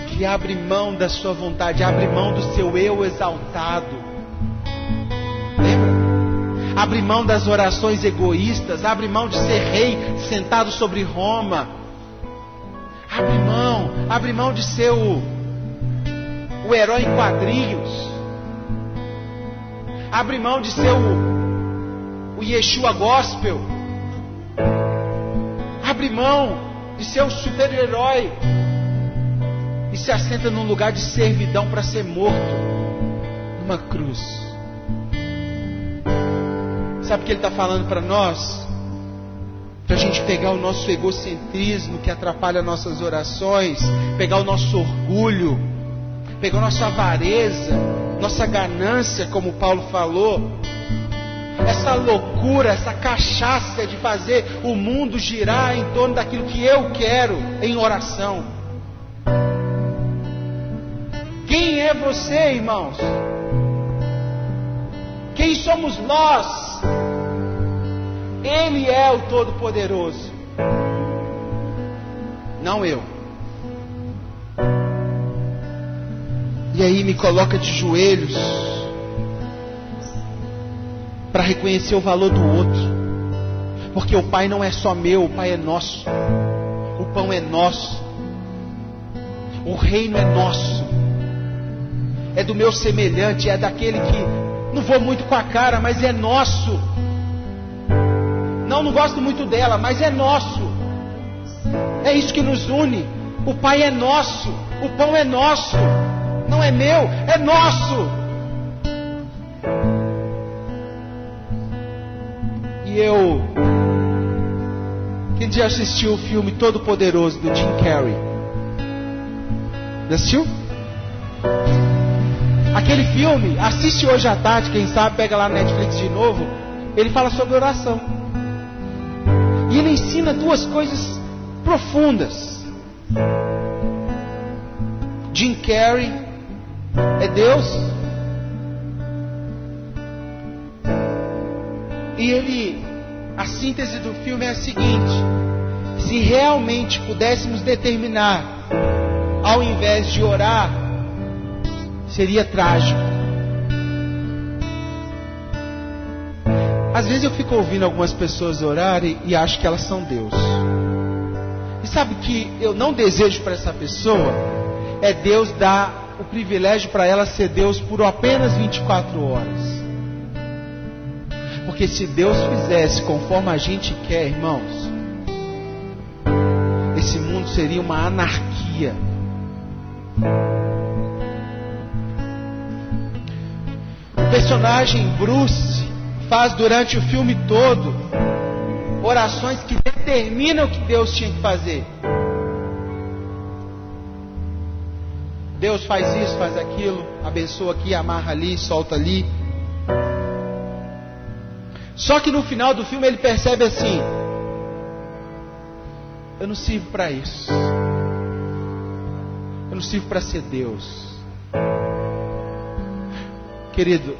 que abre mão da sua vontade, abre mão do seu eu exaltado. Lembra? Abre mão das orações egoístas, abre mão de ser rei sentado sobre Roma. Abre mão de ser o herói em quadrinhos. Abre mão de ser o Yeshua Gospel. Abre mão de ser o super-herói. E se assenta num lugar de servidão para ser morto numa cruz. Sabe o que ele está falando para nós? Para a gente pegar o nosso egocentrismo que atrapalha nossas orações, pegar o nosso orgulho, pegar a nossa avareza, nossa ganância, como Paulo falou, essa loucura, essa cachaça de fazer o mundo girar em torno daquilo que eu quero em oração. Quem é você, irmãos? Quem somos nós? Ele é o Todo-Poderoso, não eu. E aí me coloca de joelhos para reconhecer o valor do outro, porque o Pai não é só meu, o Pai é nosso, o pão é nosso, o reino é nosso, é do meu semelhante, é daquele que não vou muito com a cara, mas é nosso. Não gosto muito dela, mas é nosso. É isso que nos une. O Pai é nosso, o pão é nosso. Não é meu, é nosso. E quem já assistiu o filme Todo Poderoso do Jim Carrey? Já assistiu? Aquele filme, assiste hoje à tarde, quem sabe pega lá no Netflix de novo. Ele fala sobre oração. E ele ensina duas coisas profundas. Jim Carrey é Deus. E a síntese do filme é a seguinte: se realmente pudéssemos determinar, ao invés de orar, seria trágico. Às vezes eu fico ouvindo algumas pessoas orarem e acho que elas são Deus. E sabe o que eu não desejo para essa pessoa? É Deus dar o privilégio para ela ser Deus por apenas 24 horas. Porque se Deus fizesse conforme a gente quer, irmãos, esse mundo seria uma anarquia. O personagem Bruce faz durante o filme todo orações que determinam o que Deus tinha que fazer. Deus faz isso, faz aquilo, abençoa aqui, amarra ali, solta ali. Só que no final do filme ele percebe assim: eu não sirvo para isso. Eu não sirvo para ser Deus. Querido,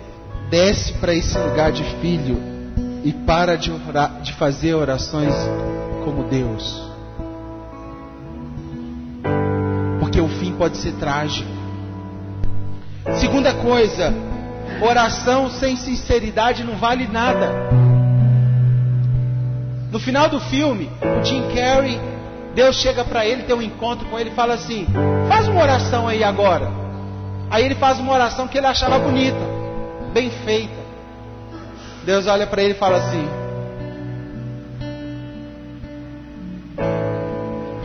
desce para esse lugar de filho e para de fazer orações como Deus. Porque o fim pode ser trágico. Segunda coisa, oração sem sinceridade não vale nada. No final do filme, o Jim Carrey, Deus chega para ele, tem um encontro com ele e fala assim: faz uma oração aí agora. Aí ele faz uma oração que ele achava bonita, bem feita. Deus olha para ele e fala assim: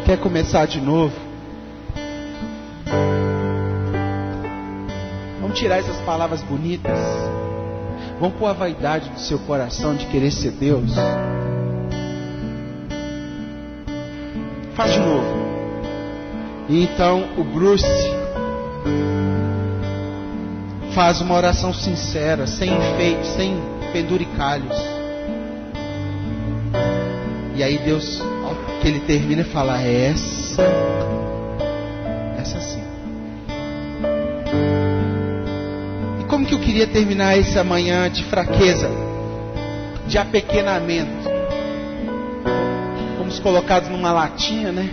quer começar de novo? Vamos tirar essas palavras bonitas. Vamos pôr a vaidade do seu coração de querer ser Deus. Faz de novo. E então o Bruce faz uma oração sincera, sem enfeite, sem penduricalhos. E aí Deus, ao que ele termina, fala: essa sim. E como que eu queria terminar essa manhã de fraqueza, de apequenamento? Fomos colocados numa latinha, né?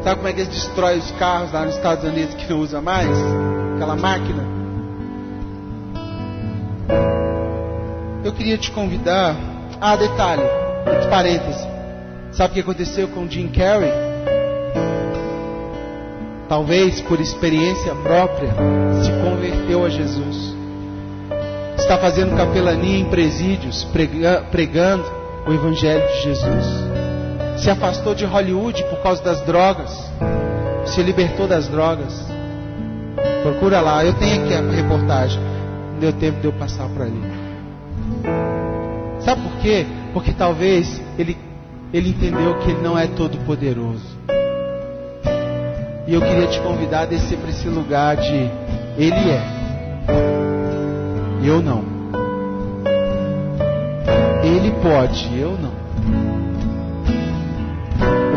Sabe como é que eles destroem os carros lá nos Estados Unidos que não usa mais? Aquela máquina. Eu queria te convidar. Detalhe, entre parênteses. Sabe o que aconteceu com Jim Carrey? Talvez por experiência própria se converteu a Jesus. Está fazendo capelania em presídios, pregando o Evangelho de Jesus. Se afastou de Hollywood por causa das drogas. Se libertou das drogas. Procura lá, eu tenho aqui a reportagem. Não deu tempo de eu passar por ali. Sabe por quê? Porque talvez ele entendeu que ele não é todo poderoso. E eu queria te convidar a descer para esse lugar de ele é, eu não. Ele pode, eu não.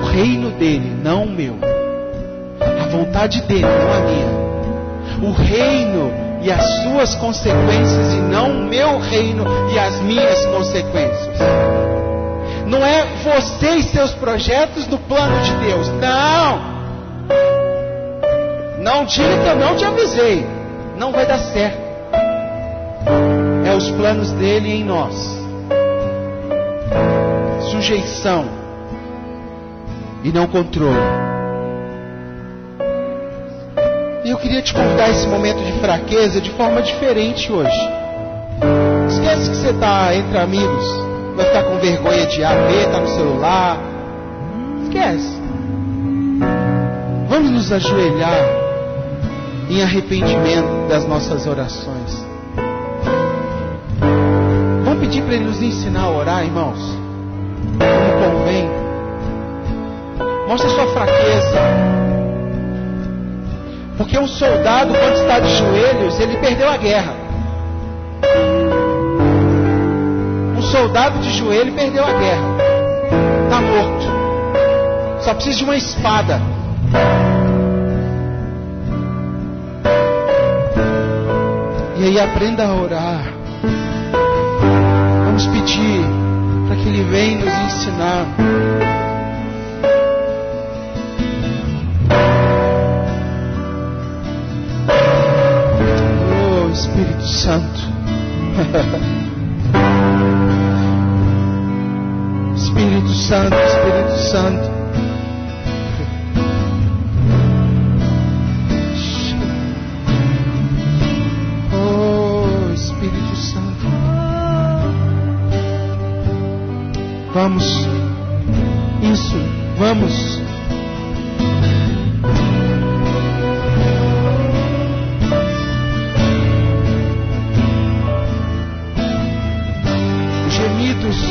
O reino dele, não o meu. A vontade dele, não a minha. O reino e as suas consequências, e não o meu reino e as minhas consequências. Não é você e seus projetos no plano de Deus. Não. Não diga que eu não te avisei. Não vai dar certo. É os planos dele em nós. Sujeição e não controle. E eu queria te convidar a esse momento de fraqueza de forma diferente hoje. Esquece que você está entre amigos, vai ficar com vergonha de ver, está no celular. Esquece. Vamos nos ajoelhar em arrependimento das nossas orações. Vamos pedir para Ele nos ensinar a orar, irmãos, como convém. Mostra a sua fraqueza. Porque um soldado, quando está de joelhos, ele perdeu a guerra. Um soldado de joelho perdeu a guerra. Está morto. Só precisa de uma espada. E aí aprenda a orar. Vamos pedir para que Ele venha nos ensinar. Espírito Santo. Espírito Santo, Espírito Santo. Oh, Espírito Santo. Vamos. Isso, vamos.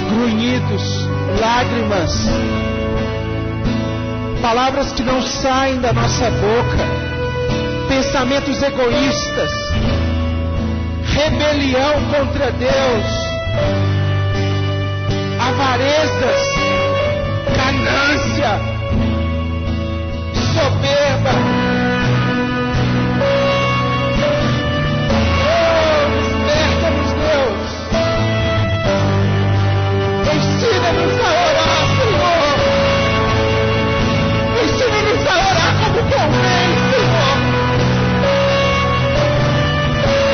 Grunhidos, lágrimas, palavras que não saem da nossa boca, pensamentos egoístas, rebelião contra Deus, avarezas, ganância, soberba. Ensina-nos a orar, Senhor. Ensina-nos a orar como convém, Senhor.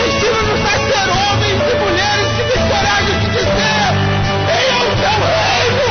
Ensina-nos a ser homens e mulheres que têm coragem de dizer: venha o teu reino.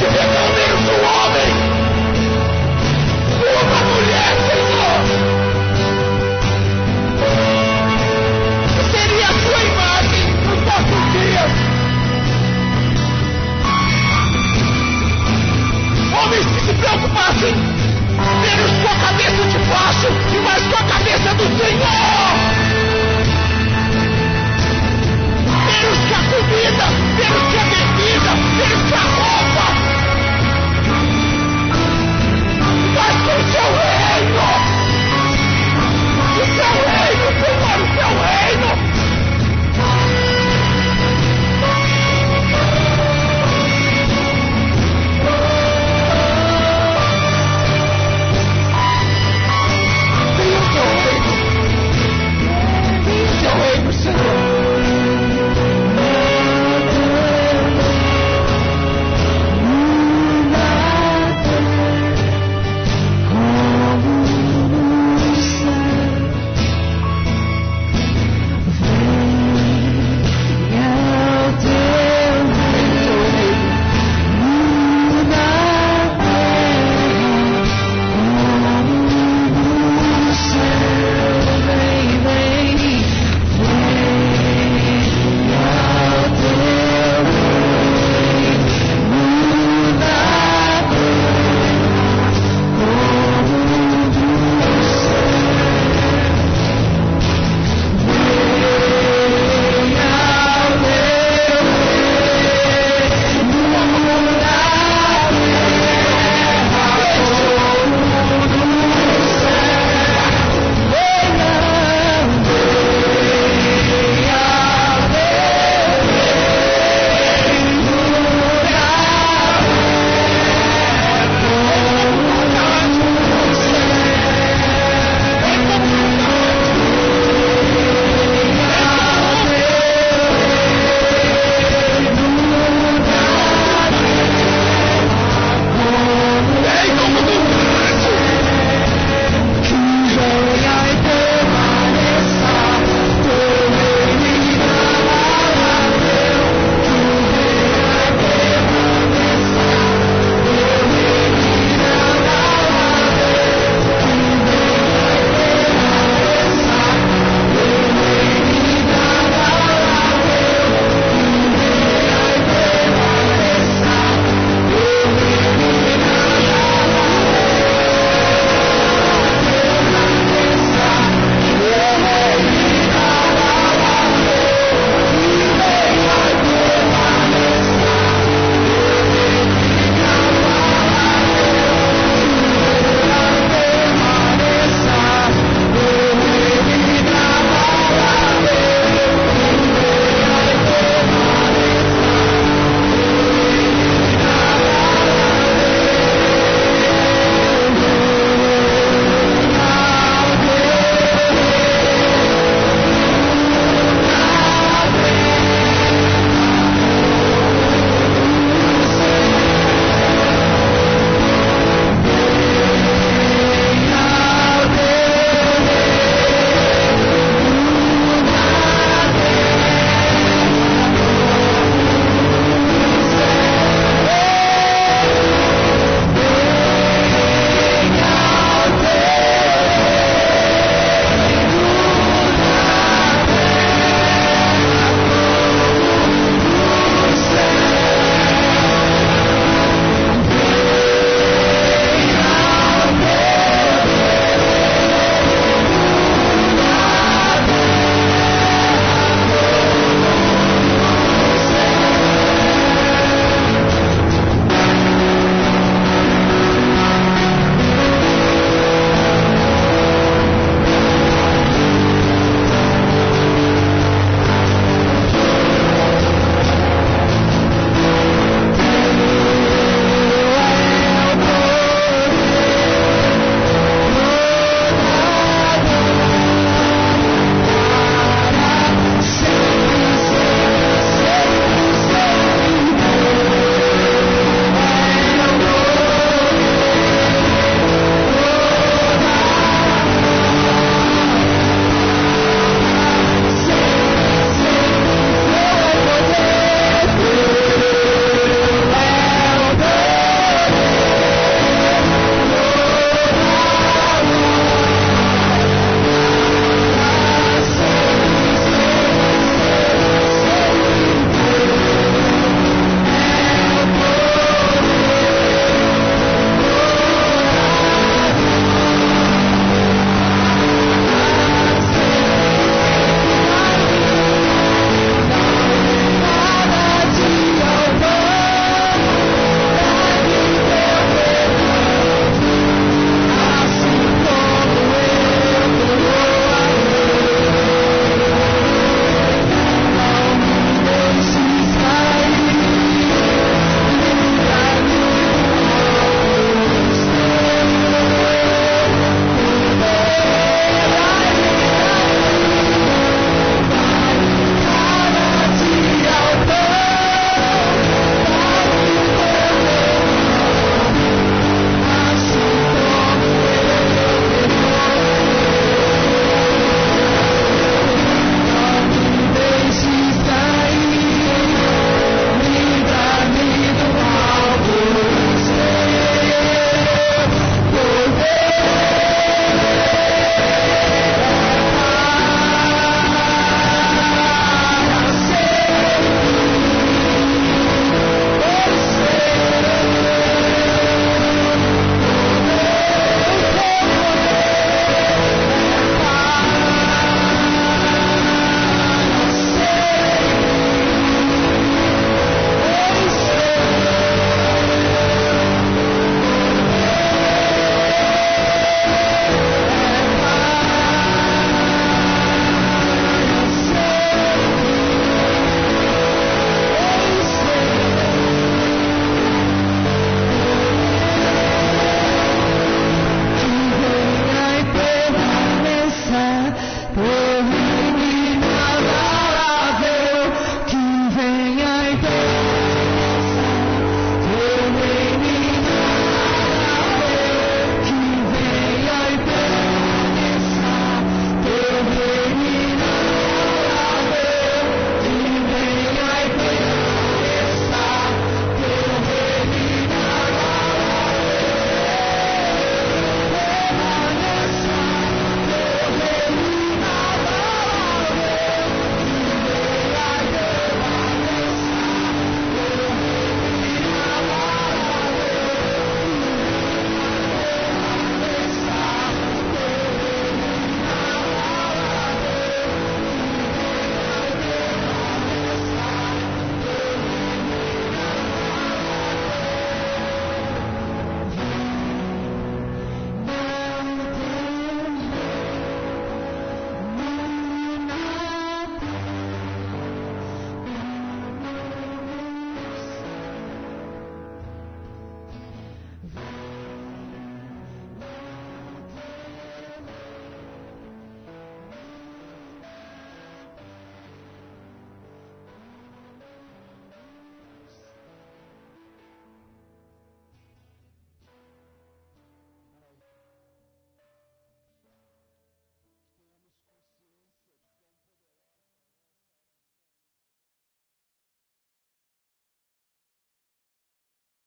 de verdadeiro um homem, uma mulher, Senhor, que seria a tua imagem nos nossos dias. Homens que se preocupassem menos com a cabeça de baixo e mais com a cabeça do Senhor.